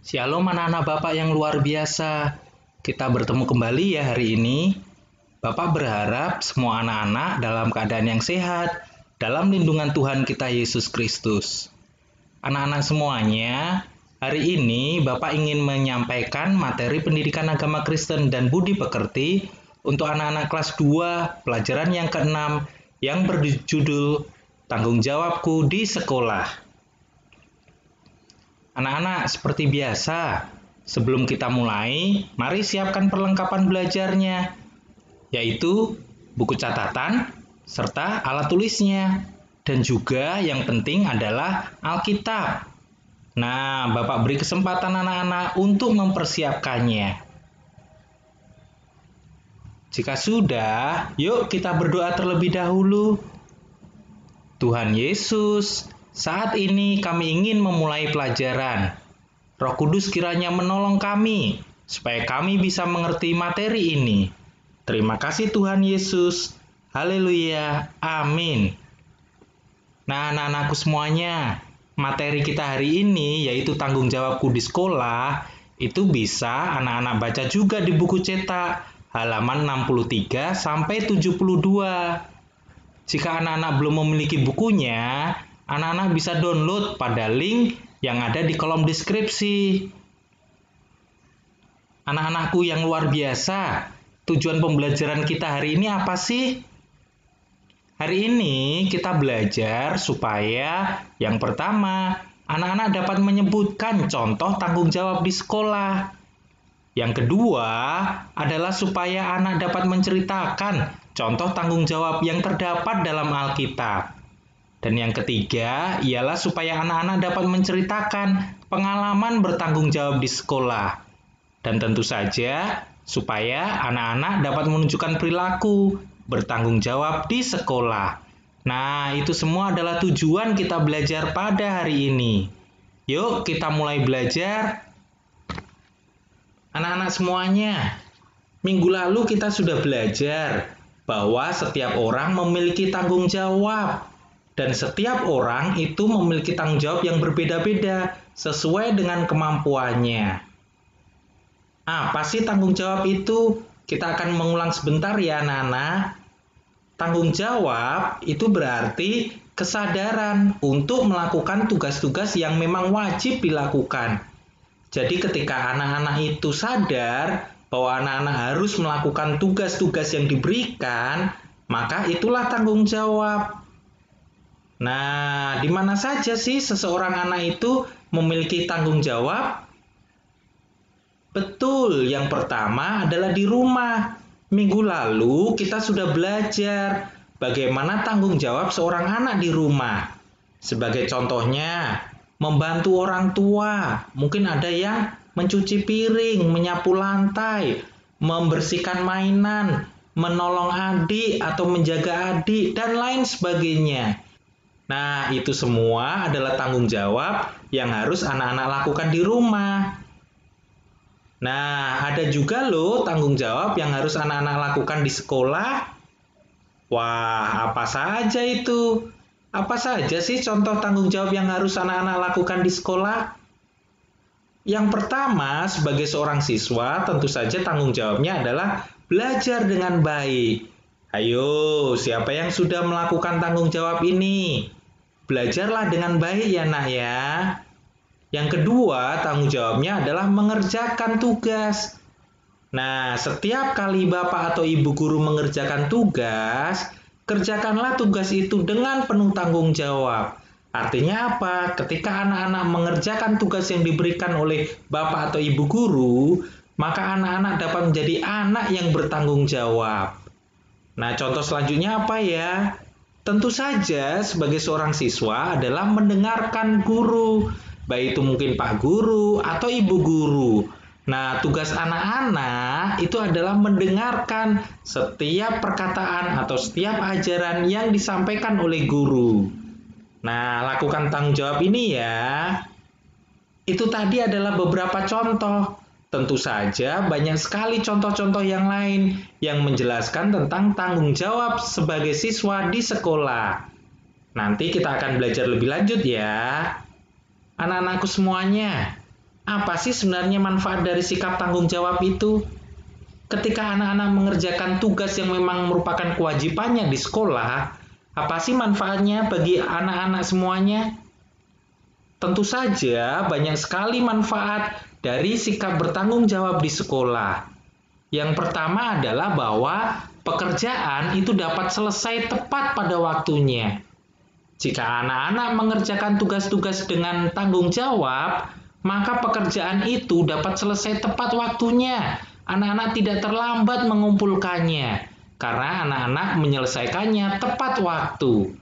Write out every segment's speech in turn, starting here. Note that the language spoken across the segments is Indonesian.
Shalom anak-anak Bapak yang luar biasa. Kita bertemu kembali ya hari ini. Bapak berharap semua anak-anak dalam keadaan yang sehat, dalam lindungan Tuhan kita Yesus Kristus. Anak-anak semuanya, hari ini Bapak ingin menyampaikan materi pendidikan agama Kristen dan budi pekerti untuk anak-anak kelas 2, pelajaran yang ke-6, yang berjudul Tanggung Jawabku di Sekolah. Anak-anak, seperti biasa, sebelum kita mulai, mari siapkan perlengkapan belajarnya, yaitu buku catatan serta alat tulisnya. Dan juga yang penting adalah Alkitab. Nah, Bapak beri kesempatan anak-anak untuk mempersiapkannya. Jika sudah, yuk kita berdoa terlebih dahulu. Tuhan Yesus, saat ini kami ingin memulai pelajaran. Roh Kudus kiranya menolong kami, supaya kami bisa mengerti materi ini. Terima kasih Tuhan Yesus. Haleluya. Amin. Nah, anak-anakku semuanya, materi kita hari ini yaitu tanggung jawabku di sekolah, itu bisa anak-anak baca juga di buku cetak, halaman 63 sampai 72. Jika anak-anak belum memiliki bukunya, anak-anak bisa download pada link yang ada di kolom deskripsi. Anak-anakku yang luar biasa, tujuan pembelajaran kita hari ini apa sih? Hari ini kita belajar supaya yang pertama, anak-anak dapat menyebutkan contoh tanggung jawab di sekolah. Yang kedua adalah supaya anak dapat menceritakan contoh tanggung jawab yang terdapat dalam Alkitab. Dan yang ketiga ialah supaya anak-anak dapat menceritakan pengalaman bertanggung jawab di sekolah. Dan tentu saja supaya anak-anak dapat menunjukkan perilaku bertanggung jawab di sekolah. Nah, itu semua adalah tujuan kita belajar pada hari ini. Yuk, kita mulai belajar. Anak-anak semuanya, minggu lalu kita sudah belajar bahwa setiap orang memiliki tanggung jawab. Dan setiap orang itu memiliki tanggung jawab yang berbeda-beda sesuai dengan kemampuannya. Apa sih tanggung jawab itu? Kita akan mengulang sebentar ya anak-anak. Tanggung jawab itu berarti kesadaran untuk melakukan tugas-tugas yang memang wajib dilakukan. Jadi ketika anak-anak itu sadar bahwa anak-anak harus melakukan tugas-tugas yang diberikan, maka itulah tanggung jawab. Nah, di mana saja sih seseorang anak itu memiliki tanggung jawab? Betul, yang pertama adalah di rumah. Minggu lalu kita sudah belajar bagaimana tanggung jawab seorang anak di rumah. Sebagai contohnya, membantu orang tua. Mungkin ada yang mencuci piring, menyapu lantai, membersihkan mainan, menolong adik atau menjaga adik, dan lain sebagainya. Nah, itu semua adalah tanggung jawab yang harus anak-anak lakukan di rumah. Nah, ada juga loh tanggung jawab yang harus anak-anak lakukan di sekolah. Wah, apa saja itu? Apa saja sih contoh tanggung jawab yang harus anak-anak lakukan di sekolah? Yang pertama, sebagai seorang siswa, tentu saja tanggung jawabnya adalah belajar dengan baik. Ayo, siapa yang sudah melakukan tanggung jawab ini? Belajarlah dengan baik ya nak ya. Yang kedua, tanggung jawabnya adalah mengerjakan tugas. Nah, setiap kali Bapak atau Ibu guru mengerjakan tugas, kerjakanlah tugas itu dengan penuh tanggung jawab. Artinya apa? Ketika anak-anak mengerjakan tugas yang diberikan oleh Bapak atau Ibu guru, maka anak-anak dapat menjadi anak yang bertanggung jawab. Nah, contoh selanjutnya apa ya? Tentu saja sebagai seorang siswa adalah mendengarkan guru, baik itu mungkin Pak Guru atau Ibu Guru. Nah, tugas anak-anak itu adalah mendengarkan setiap perkataan atau setiap ajaran yang disampaikan oleh guru. Nah, lakukan tanggung jawab ini ya. Itu tadi adalah beberapa contoh. Tentu saja banyak sekali contoh-contoh yang lain yang menjelaskan tentang tanggung jawab sebagai siswa di sekolah. Nanti kita akan belajar lebih lanjut ya. Anak-anakku semuanya, Apa sih sebenarnya manfaat dari sikap tanggung jawab itu? Ketika anak-anak mengerjakan tugas yang memang merupakan kewajibannya di sekolah, apa sih manfaatnya bagi anak-anak semuanya? Tentu saja banyak sekali manfaat dari sikap bertanggung jawab di sekolah. Yang pertama adalah bahwa pekerjaan itu dapat selesai tepat pada waktunya. Jika anak-anak mengerjakan tugas-tugas dengan tanggung jawab, maka pekerjaan itu dapat selesai tepat waktunya. Anak-anak tidak terlambat mengumpulkannya, karena anak-anak menyelesaikannya tepat waktu.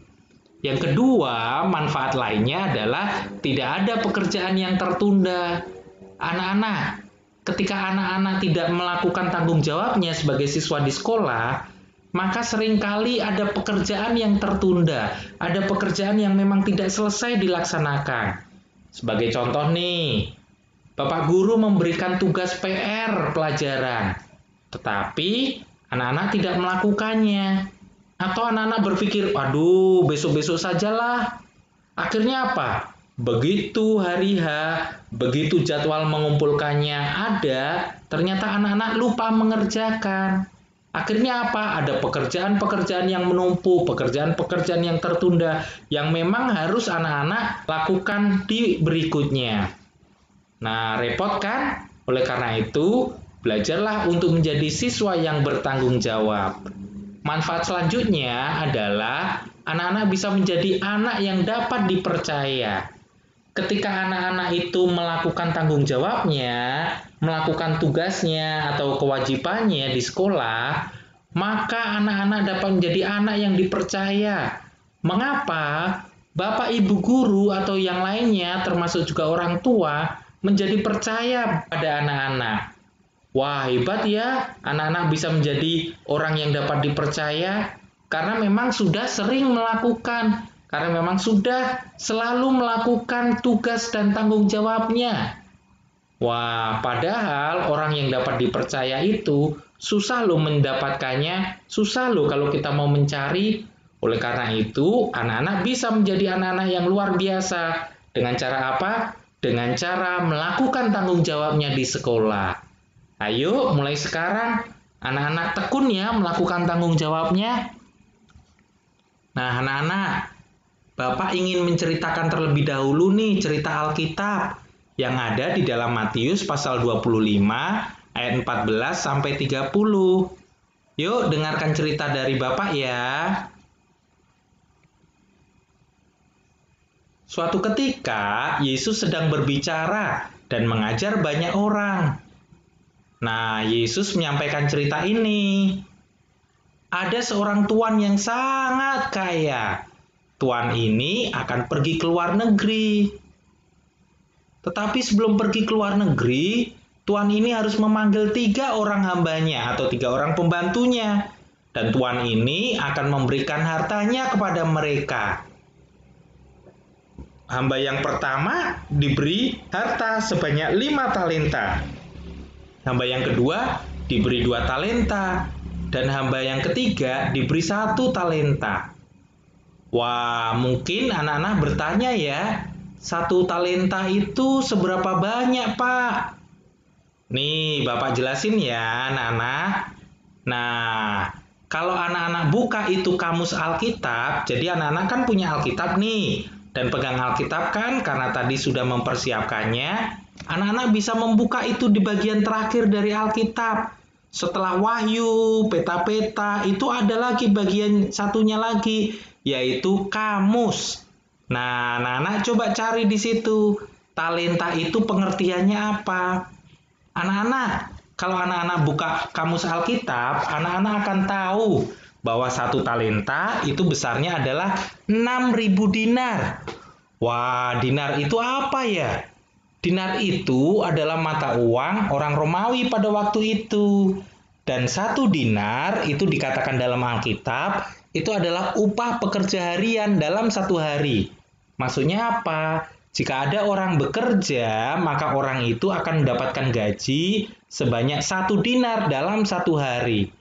Yang kedua, manfaat lainnya adalah tidak ada pekerjaan yang tertunda. Anak-anak, ketika anak-anak tidak melakukan tanggung jawabnya sebagai siswa di sekolah, maka seringkali ada pekerjaan yang tertunda, ada pekerjaan yang memang tidak selesai dilaksanakan. Sebagai contoh nih, Bapak Guru memberikan tugas PR pelajaran, tetapi anak-anak tidak melakukannya. Atau anak-anak berpikir, aduh besok-besok sajalah. Akhirnya apa? Begitu hari H, begitu jadwal mengumpulkannya ada, ternyata anak-anak lupa mengerjakan. Akhirnya apa? Ada pekerjaan-pekerjaan yang menumpuk, pekerjaan-pekerjaan yang tertunda, yang memang harus anak-anak lakukan di berikutnya. Nah, repot kan? Oleh karena itu, belajarlah untuk menjadi siswa yang bertanggung jawab. Manfaat selanjutnya adalah anak-anak bisa menjadi anak yang dapat dipercaya. Ketika anak-anak itu melakukan tanggung jawabnya, melakukan tugasnya atau kewajibannya di sekolah, maka anak-anak dapat menjadi anak yang dipercaya. Mengapa? Bapak, Ibu guru atau yang lainnya, termasuk juga orang tua, menjadi percaya pada anak-anak. Wah, hebat ya, anak-anak bisa menjadi orang yang dapat dipercaya karena memang sudah sering melakukan, karena memang sudah selalu melakukan tugas dan tanggung jawabnya. Wah, padahal orang yang dapat dipercaya itu susah loh mendapatkannya, susah loh kalau kita mau mencari. Oleh karena itu, anak-anak bisa menjadi anak-anak yang luar biasa. Dengan cara apa? Dengan cara melakukan tanggung jawabnya di sekolah. Ayo, mulai sekarang anak-anak tekun ya melakukan tanggung jawabnya. Nah, anak-anak, Bapak ingin menceritakan terlebih dahulu nih cerita Alkitab yang ada di dalam Matius pasal 25 ayat 14 sampai 30. Yuk, dengarkan cerita dari Bapak ya. Suatu ketika, Yesus sedang berbicara dan mengajar banyak orang. Nah, Yesus menyampaikan cerita ini. Ada seorang tuan yang sangat kaya. Tuan ini akan pergi ke luar negeri. Tetapi sebelum pergi ke luar negeri, tuan ini harus memanggil 3 orang hambanya atau 3 orang pembantunya. Dan tuan ini akan memberikan hartanya kepada mereka. Hamba yang pertama diberi harta sebanyak 5 talenta. Hamba yang kedua diberi 2 talenta. Dan hamba yang ketiga diberi 1 talenta. Wah, mungkin anak-anak bertanya ya, 1 talenta itu seberapa banyak, Pak? Nih, Bapak jelasin ya, anak-anak. Nah, kalau anak-anak buka itu kamus Alkitab, jadi anak-anak kan punya Alkitab nih. Dan pegang Alkitab kan karena tadi sudah mempersiapkannya, anak-anak bisa membuka itu di bagian terakhir dari Alkitab. Setelah Wahyu, peta-peta, itu ada lagi bagian satunya lagi, yaitu kamus. Nah, anak-anak coba cari di situ. Talenta itu pengertiannya apa? Anak-anak, kalau anak-anak buka kamus Alkitab, anak-anak akan tahu bahwa 1 talenta itu besarnya adalah 6.000 dinar. Wah, dinar itu apa ya? Dinar itu adalah mata uang orang Romawi pada waktu itu. Dan 1 dinar itu dikatakan dalam Alkitab, itu adalah upah pekerja harian dalam 1 hari. Maksudnya apa? Jika ada orang bekerja, maka orang itu akan mendapatkan gaji sebanyak 1 dinar dalam 1 hari.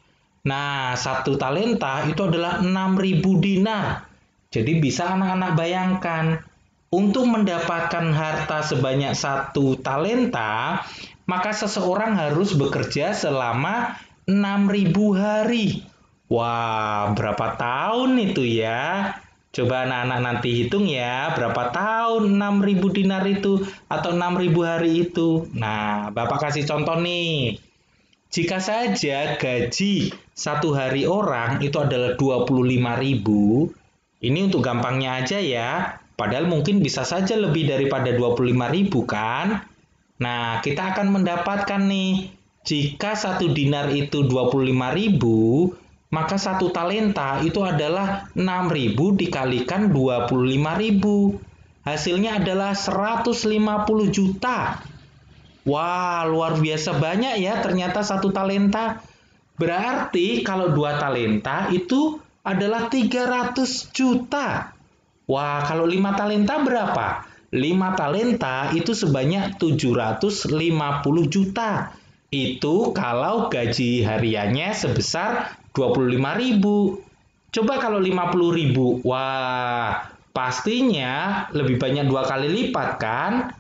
Nah, 1 talenta itu adalah 6.000 dinar. Jadi bisa anak-anak bayangkan. Untuk mendapatkan harta sebanyak 1 talenta, maka seseorang harus bekerja selama 6.000 hari. Wah, berapa tahun itu ya? Coba anak-anak nanti hitung ya, berapa tahun 6.000 dinar itu atau 6.000 hari itu. Nah, Bapak kasih contoh nih. Jika saja gaji 1 hari orang itu adalah 25.000, ini untuk gampangnya aja ya, padahal mungkin bisa saja lebih daripada 25.000 kan? Nah, kita akan mendapatkan nih, jika 1 dinar itu 25.000, maka 1 talenta itu adalah 6.000 dikalikan 25.000. Hasilnya adalah 150 juta. Wah, luar biasa banyak ya ternyata 1 talenta. Berarti kalau 2 talenta itu adalah 300 juta. Wah, kalau 5 talenta berapa? 5 talenta itu sebanyak 750 juta. Itu kalau gaji hariannya sebesar 25.000. Coba kalau 50.000. Wah, pastinya lebih banyak 2 kali lipat kan?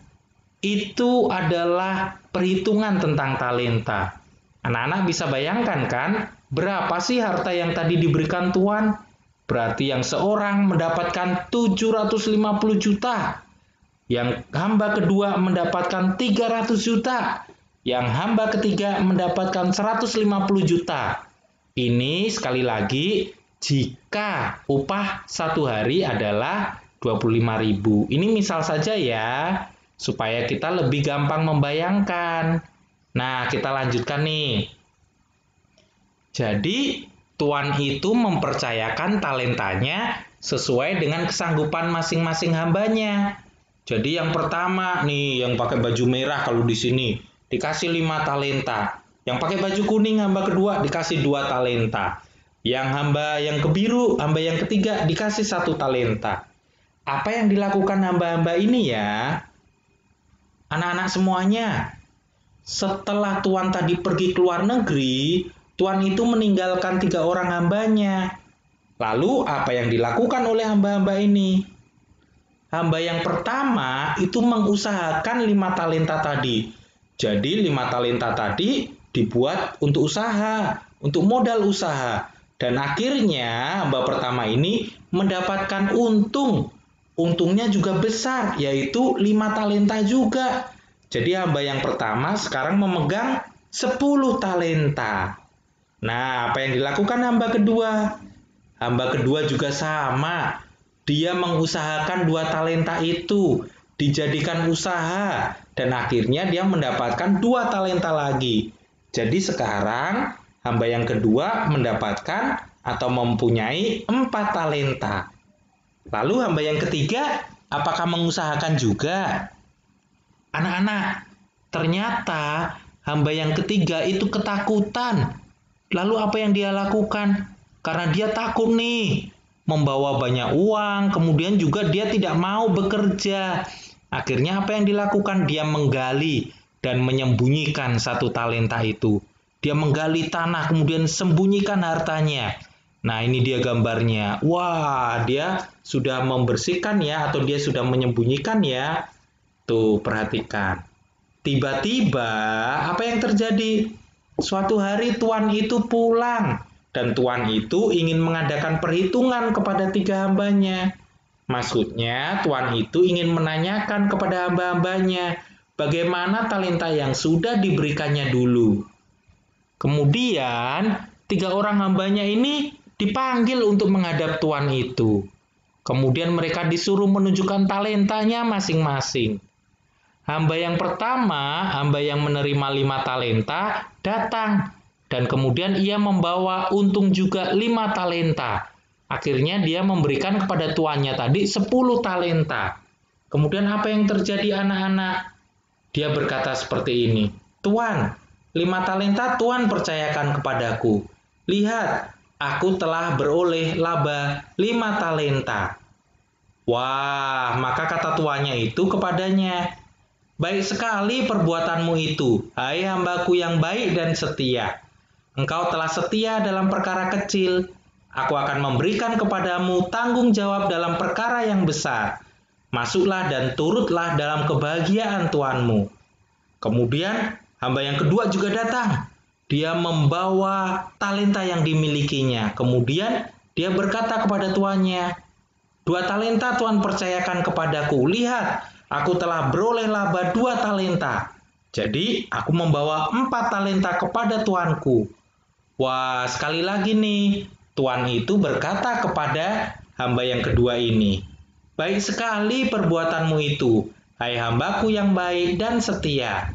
Itu adalah perhitungan tentang talenta. Anak-anak bisa bayangkan kan, berapa sih harta yang tadi diberikan Tuhan? Berarti yang seorang mendapatkan 750 juta. Yang hamba kedua mendapatkan 300 juta. Yang hamba ketiga mendapatkan 150 juta. Ini sekali lagi, jika upah 1 hari adalah 25.000. Ini misal saja ya, supaya kita lebih gampang membayangkan. Nah, kita lanjutkan nih. Jadi, Tuan itu mempercayakan talentanya sesuai dengan kesanggupan masing-masing hambanya. Jadi yang pertama nih, yang pakai baju merah kalau di sini, dikasih 5 talenta. Yang pakai baju kuning, hamba kedua, dikasih 2 talenta. Yang hamba yang kebiru, hamba yang ketiga, dikasih 1 talenta. Apa yang dilakukan hamba-hamba ini ya? Anak-anak semuanya, setelah Tuan tadi pergi ke luar negeri, Tuan itu meninggalkan 3 orang hambanya. Lalu apa yang dilakukan oleh hamba-hamba ini? Hamba yang pertama itu mengusahakan 5 talenta tadi. Jadi 5 talenta tadi dibuat untuk usaha, untuk modal usaha. Dan akhirnya hamba pertama ini mendapatkan untung. Untungnya juga besar, yaitu 5 talenta juga. Jadi hamba yang pertama sekarang memegang 10 talenta. Nah, apa yang dilakukan hamba kedua? Hamba kedua juga sama. Dia mengusahakan 2 talenta itu, dijadikan usaha, dan akhirnya dia mendapatkan 2 talenta lagi. Jadi sekarang hamba yang kedua mendapatkan atau mempunyai 4 talenta. Lalu hamba yang ketiga, apakah mengusahakan juga? Anak-anak, ternyata hamba yang ketiga itu ketakutan. Lalu apa yang dia lakukan? Karena dia takut nih, membawa banyak uang, kemudian juga dia tidak mau bekerja. Akhirnya apa yang dilakukan? Dia menggali dan menyembunyikan 1 talenta itu. Dia menggali tanah, kemudian sembunyikan hartanya. Nah, ini dia gambarnya. Wah, dia sudah membersihkan ya, atau dia sudah menyembunyikan ya. Tuh, perhatikan. Tiba-tiba, apa yang terjadi? Suatu hari Tuan itu pulang, dan Tuan itu ingin mengadakan perhitungan kepada 3 hambanya. Maksudnya, Tuan itu ingin menanyakan kepada hamba-hambanya, bagaimana talenta yang sudah diberikannya dulu. Kemudian, 3 orang hambanya ini dipanggil untuk menghadap Tuan itu. Kemudian mereka disuruh menunjukkan talentanya masing-masing. Hamba yang pertama, hamba yang menerima 5 talenta, datang. Dan kemudian ia membawa untung juga 5 talenta. Akhirnya dia memberikan kepada tuannya tadi 10 talenta. Kemudian apa yang terjadi anak-anak? Dia berkata seperti ini, Tuan, 5 talenta Tuan percayakan kepadaku. Lihat, aku telah beroleh laba 5 talenta. Wah, maka kata tuannya itu kepadanya, baik sekali perbuatanmu itu, hai hambaku yang baik dan setia. Engkau telah setia dalam perkara kecil, aku akan memberikan kepadamu tanggung jawab dalam perkara yang besar. Masuklah dan turutlah dalam kebahagiaan tuanmu. Kemudian hamba yang kedua juga datang. Dia membawa talenta yang dimilikinya. Kemudian dia berkata kepada tuannya, 2 talenta Tuhan percayakan kepadaku. Lihat, aku telah beroleh laba 2 talenta. Jadi aku membawa 4 talenta kepada tuanku. Wah, sekali lagi nih, tuan itu berkata kepada hamba yang kedua ini, baik sekali perbuatanmu itu, hai hambaku yang baik dan setia.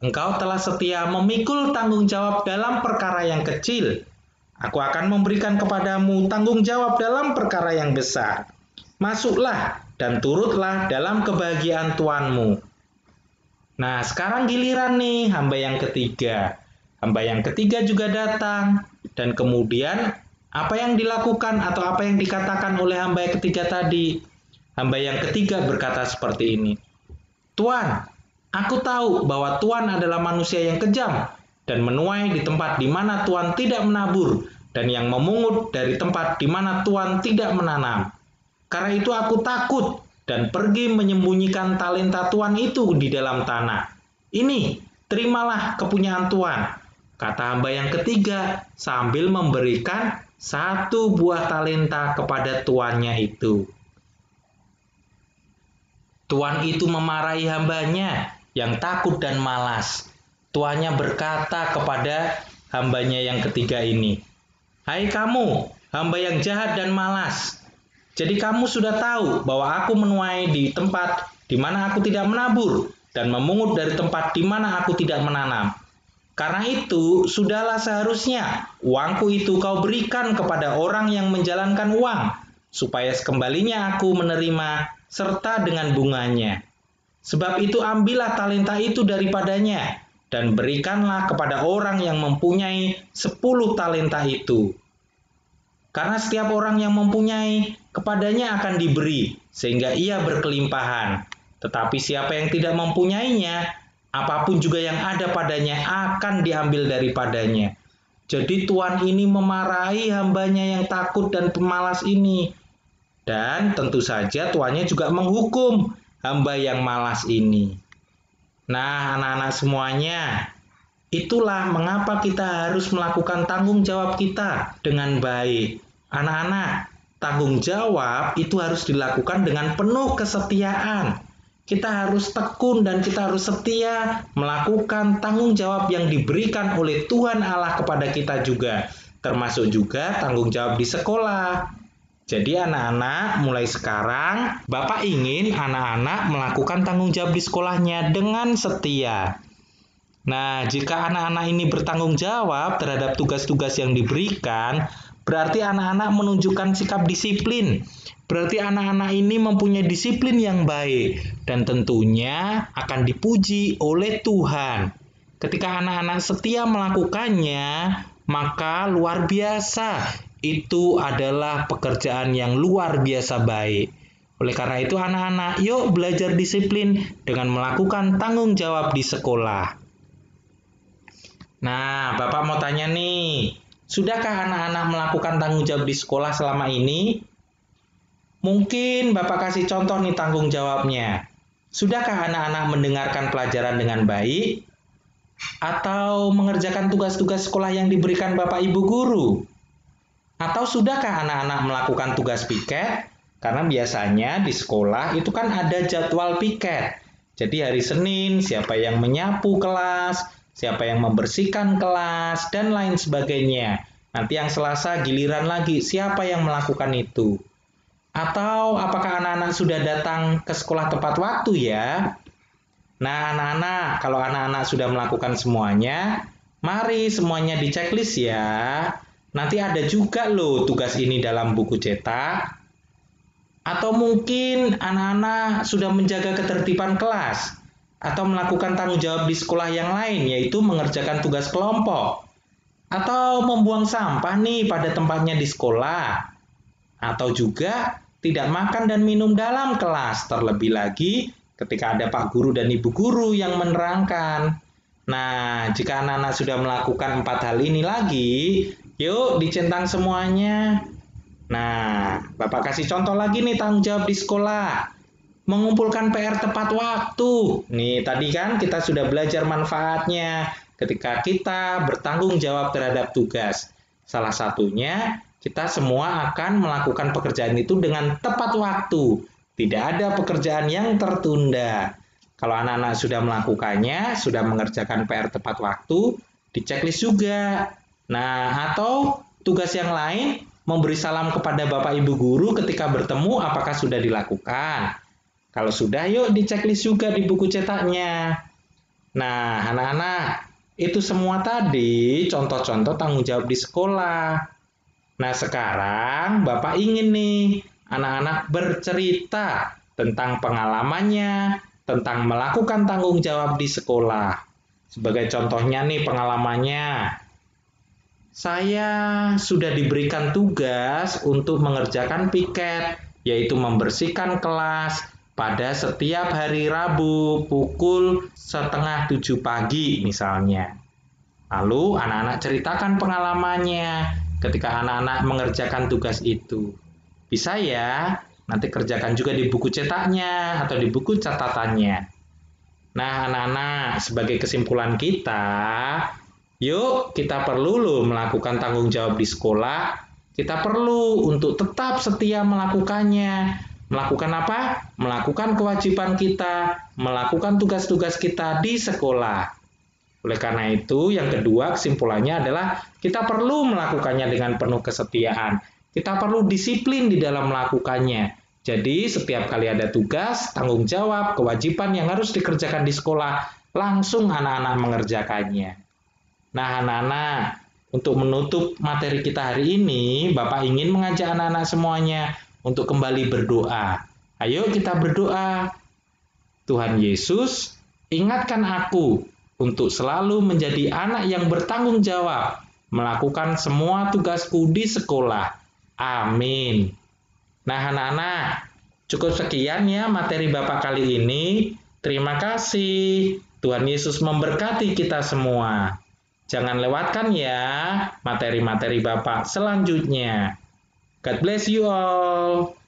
Engkau telah setia memikul tanggung jawab dalam perkara yang kecil. Aku akan memberikan kepadamu tanggung jawab dalam perkara yang besar. Masuklah dan turutlah dalam kebahagiaan tuanmu. Nah, sekarang giliran nih hamba yang ketiga. Hamba yang ketiga juga datang. Dan kemudian apa yang dilakukan atau apa yang dikatakan oleh hamba yang ketiga tadi? Hamba yang ketiga berkata seperti ini. Tuan, aku tahu bahwa Tuan adalah manusia yang kejam dan menuai di tempat di mana Tuan tidak menabur dan yang memungut dari tempat di mana Tuan tidak menanam. Karena itu aku takut dan pergi menyembunyikan talenta Tuan itu di dalam tanah. Ini, terimalah kepunyaan Tuan, kata hamba yang ketiga sambil memberikan 1 buah talenta kepada tuannya itu. Tuan itu memarahi hambanya yang takut dan malas. Tuannya berkata kepada hambanya yang ketiga ini, hai kamu, hamba yang jahat dan malas. Jadi kamu sudah tahu bahwa aku menuai di tempat di mana aku tidak menabur dan memungut dari tempat di mana aku tidak menanam. Karena itu, sudahlah seharusnya uangku itu kau berikan kepada orang yang menjalankan uang, supaya sekembalinya aku menerima serta dengan bunganya. Sebab itu ambillah talenta itu daripadanya dan berikanlah kepada orang yang mempunyai 10 talenta itu. Karena setiap orang yang mempunyai, kepadanya akan diberi, sehingga ia berkelimpahan. Tetapi siapa yang tidak mempunyainya, apapun juga yang ada padanya akan diambil daripadanya. Jadi tuan ini memarahi hambanya yang takut dan pemalas ini. Dan tentu saja tuannya juga menghukum hamba yang malas ini. Nah, anak-anak semuanya, itulah mengapa kita harus melakukan tanggung jawab kita dengan baik. Anak-anak, tanggung jawab itu harus dilakukan dengan penuh kesetiaan. Kita harus tekun dan kita harus setia melakukan tanggung jawab yang diberikan oleh Tuhan Allah kepada kita juga. Termasuk juga tanggung jawab di sekolah. Jadi anak-anak, mulai sekarang Bapak ingin anak-anak melakukan tanggung jawab di sekolahnya dengan setia. Nah, jika anak-anak ini bertanggung jawab terhadap tugas-tugas yang diberikan, berarti anak-anak menunjukkan sikap disiplin. Berarti anak-anak ini mempunyai disiplin yang baik dan tentunya akan dipuji oleh Tuhan. Ketika anak-anak setia melakukannya, maka luar biasa. Itu adalah pekerjaan yang luar biasa baik. Oleh karena itu anak-anak, yuk belajar disiplin dengan melakukan tanggung jawab di sekolah. Nah, Bapak mau tanya nih, sudahkah anak-anak melakukan tanggung jawab di sekolah selama ini? Mungkin Bapak kasih contoh nih tanggung jawabnya. Sudahkah anak-anak mendengarkan pelajaran dengan baik? Atau mengerjakan tugas-tugas sekolah yang diberikan Bapak Ibu guru? Atau sudahkah anak-anak melakukan tugas piket? Karena biasanya di sekolah itu kan ada jadwal piket. Jadi hari Senin siapa yang menyapu kelas, siapa yang membersihkan kelas, dan lain sebagainya. Nanti yang Selasa giliran lagi siapa yang melakukan itu. Atau apakah anak-anak sudah datang ke sekolah tepat waktu ya? Nah anak-anak, kalau anak-anak sudah melakukan semuanya, mari semuanya di checklist ya. Nanti ada juga loh tugas ini dalam buku cetak. Atau mungkin anak-anak sudah menjaga ketertiban kelas atau melakukan tanggung jawab di sekolah yang lain, yaitu mengerjakan tugas kelompok. Atau membuang sampah nih pada tempatnya di sekolah. Atau juga tidak makan dan minum dalam kelas, terlebih lagi ketika ada Pak Guru dan Ibu Guru yang menerangkan. Nah, jika anak-anak sudah melakukan 4 hal ini lagi, yuk dicentang semuanya. Nah, Bapak kasih contoh lagi nih tanggung jawab di sekolah. mengumpulkan PR tepat waktu. Nih, tadi kan kita sudah belajar manfaatnya ketika kita bertanggung jawab terhadap tugas. Salah satunya, kita semua akan melakukan pekerjaan itu dengan tepat waktu. Tidak ada pekerjaan yang tertunda. Kalau anak-anak sudah melakukannya, sudah mengerjakan PR tepat waktu, di checklist juga. Nah, atau tugas yang lain, memberi salam kepada Bapak Ibu Guru ketika bertemu, apakah sudah dilakukan? Kalau sudah, yuk di checklist juga di buku cetaknya. Nah, anak-anak, itu semua tadi contoh-contoh tanggung jawab di sekolah. Nah, sekarang Bapak ingin nih anak-anak bercerita tentang pengalamannya, tentang melakukan tanggung jawab di sekolah. Sebagai contohnya nih pengalamannya, saya sudah diberikan tugas untuk mengerjakan piket, yaitu membersihkan kelas pada setiap hari Rabu pukul 6:30 pagi misalnya. Lalu anak-anak ceritakan pengalamannya ketika anak-anak mengerjakan tugas itu. Bisa ya, nanti kerjakan juga di buku cetaknya atau di buku catatannya. Nah, anak-anak, sebagai kesimpulan kita, yuk kita perlu loh melakukan tanggung jawab di sekolah. Kita perlu untuk tetap setia melakukannya. Melakukan apa? Melakukan kewajiban kita, melakukan tugas-tugas kita di sekolah. Oleh karena itu, yang kedua kesimpulannya adalah kita perlu melakukannya dengan penuh kesetiaan. Kita perlu disiplin di dalam melakukannya. Jadi, setiap kali ada tugas, tanggung jawab, kewajiban yang harus dikerjakan di sekolah, langsung anak-anak mengerjakannya. Nah, anak-anak, untuk menutup materi kita hari ini, Bapak ingin mengajak anak-anak semuanya untuk kembali berdoa. Ayo kita berdoa. Tuhan Yesus, ingatkan aku untuk selalu menjadi anak yang bertanggung jawab, melakukan semua tugasku di sekolah. Amin. Nah, anak-anak, cukup sekian ya materi Bapak kali ini. Terima kasih. Tuhan Yesus memberkati kita semua. Jangan lewatkan ya materi-materi Bapak selanjutnya. God bless you all.